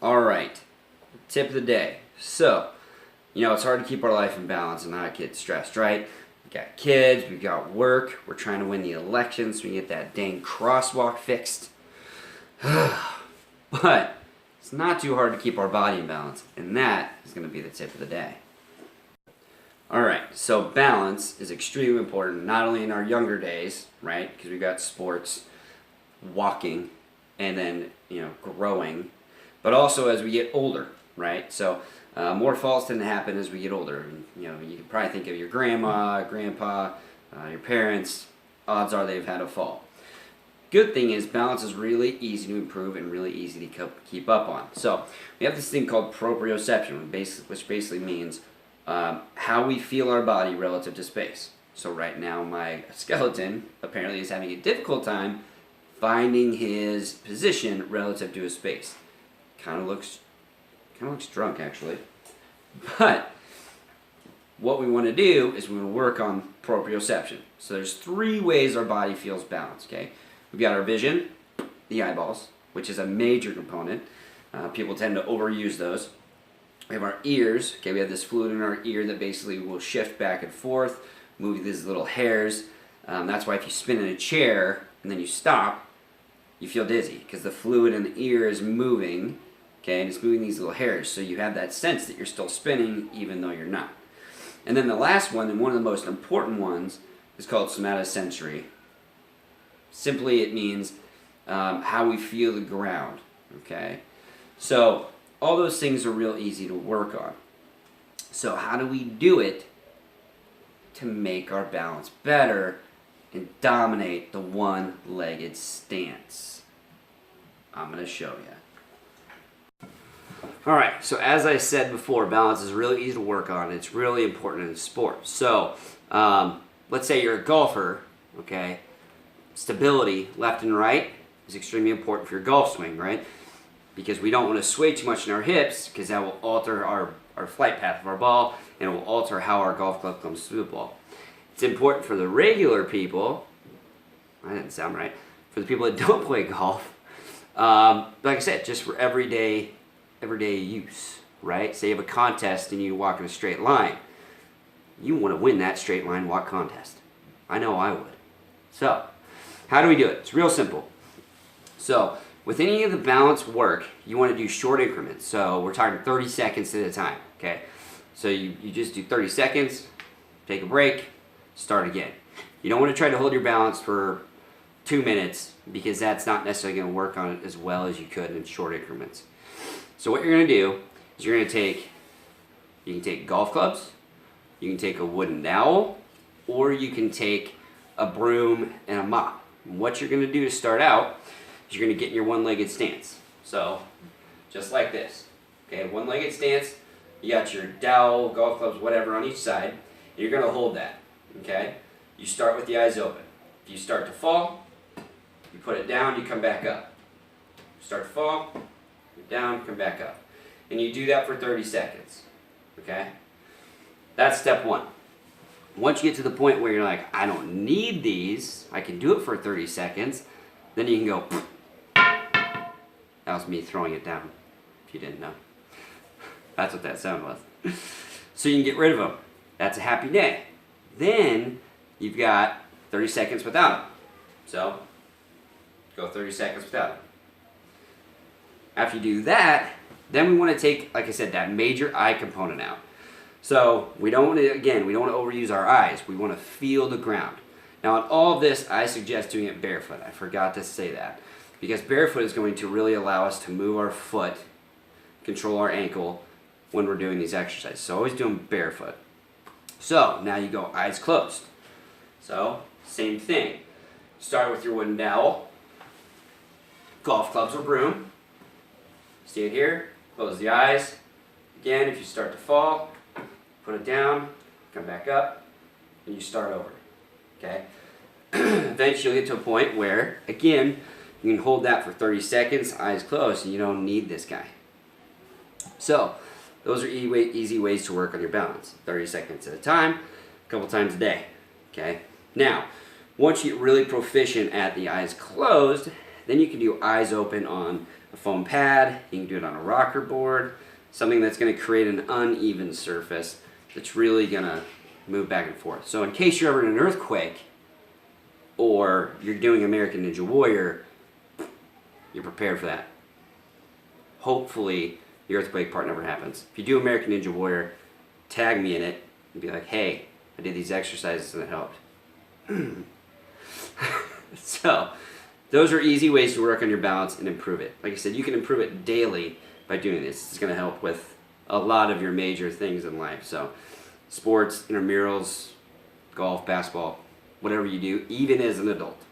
All right, tip of the day. So, it's hard to keep our life in balance and not get stressed, right? We got kids, we got work, we're trying to win the election so we get that dang crosswalk fixed. But it's not too hard to keep our body in balance, and that is going to be the tip of the day. All right, so balance is extremely important, not only in our younger days, right? Because we got sports, walking, and then, growing, but also as we get older, right? So more falls tend to happen as we get older. You can probably think of your grandma, grandpa, your parents. Odds are they've had a fall. Good thing is balance is really easy to improve and really easy to keep up on. So we have this thing called proprioception, which basically means how we feel our body relative to space. So right now my skeleton apparently is having a difficult time finding his position relative to his space. Kind of looks drunk actually. But what we want to do is we want to work on proprioception. So there's 3 ways our body feels balanced, okay? We've got our vision, the eyeballs, which is a major component. People tend to overuse those. We have our ears, okay? We have this fluid in our ear that basically will shift back and forth, move these little hairs. That's why if you spin in a chair and then you stop, you feel dizzy because the fluid in the ear is moving, okay, and it's moving these little hairs, so you have that sense that you're still spinning even though you're not. And then the last one, and one of the most important ones, is called somatosensory. Simply, it means how we feel the ground, okay? So all those things are real easy to work on. So how do we do it to make our balance better and dominate the one-legged stance? I'm going to show you. All right, so as I said before, balance is really easy to work on. It's really important in sport. So let's say you're a golfer, okay? Stability, left and right, is extremely important for your golf swing, right? Because we don't want to sway too much in our hips because that will alter our flight path of our ball and it will alter how our golf club comes through the ball. It's important for the regular people, that didn't sound right, for the people that don't play golf, like I said, just for everyday use, right? Say you have a contest and you walk in a straight line. You want to win that straight line walk contest. I know I would. So, how do we do it? It's real simple. So, with any of the balance work, you want to do short increments. So, we're talking 30 seconds at a time, okay? So, you just do 30 seconds, take a break, start again. You don't want to try to hold your balance for 2 minutes because that's not necessarily going to work on it as well as you could in short increments. So what you're going to do is you can take golf clubs, you can take a wooden dowel, or you can take a broom and a mop. And what you're going to do to start out is you're going to get in your one-legged stance. So just like this, okay, one-legged stance, you got your dowel, golf clubs, whatever on each side, and you're going to hold that, okay? You start with the eyes open. If you start to fall, you put it down, you come back up. Start to fall, you're down, come back up. And you do that for 30 seconds, okay? That's step 1. Once you get to the point where you're like, I don't need these, I can do it for 30 seconds, then you can go, that was me throwing it down, if you didn't know. That's what that sound was. So you can get rid of them. That's a happy day. Then you've got 30 seconds without them. So go 30 seconds without them. After you do that, then we want to take, like I said, that major eye component out. So we don't want to overuse our eyes. We want to feel the ground. Now in all of this, I suggest doing it barefoot. I forgot to say that. Because barefoot is going to really allow us to move our foot, control our ankle when we're doing these exercises. So always do them barefoot. So now you go eyes closed. So same thing. Start with your wooden dowel, golf clubs or broom. Stay here, close the eyes. Again, if you start to fall, put it down, come back up, and you start over, okay? Eventually you'll get to a point where, again, you can hold that for 30 seconds, eyes closed, and you don't need this guy. So, those are easy ways to work on your balance. 30 seconds at a time, a couple times a day, okay? Now, once you get really proficient at the eyes closed, then you can do eyes open on a foam pad. You can do it on a rocker board, something that's going to create an uneven surface that's really going to move back and forth. So in case you're ever in an earthquake or you're doing American Ninja Warrior, you're prepared for that. Hopefully the earthquake part never happens. If you do American Ninja Warrior, tag me in it and be like, hey, I did these exercises and it helped. So those are easy ways to work on your balance and improve it. Like I said, you can improve it daily by doing this. It's going to help with a lot of your major things in life. So sports, intramurals, golf, basketball, whatever you do, even as an adult.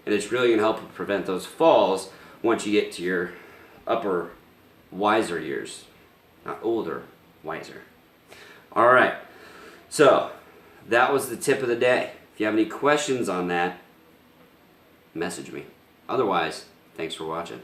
And it's really going to help prevent those falls once you get to your upper, wiser years. Not older, wiser. All right. So that was the tip of the day. If you have any questions on that, message me. Otherwise, thanks for watching.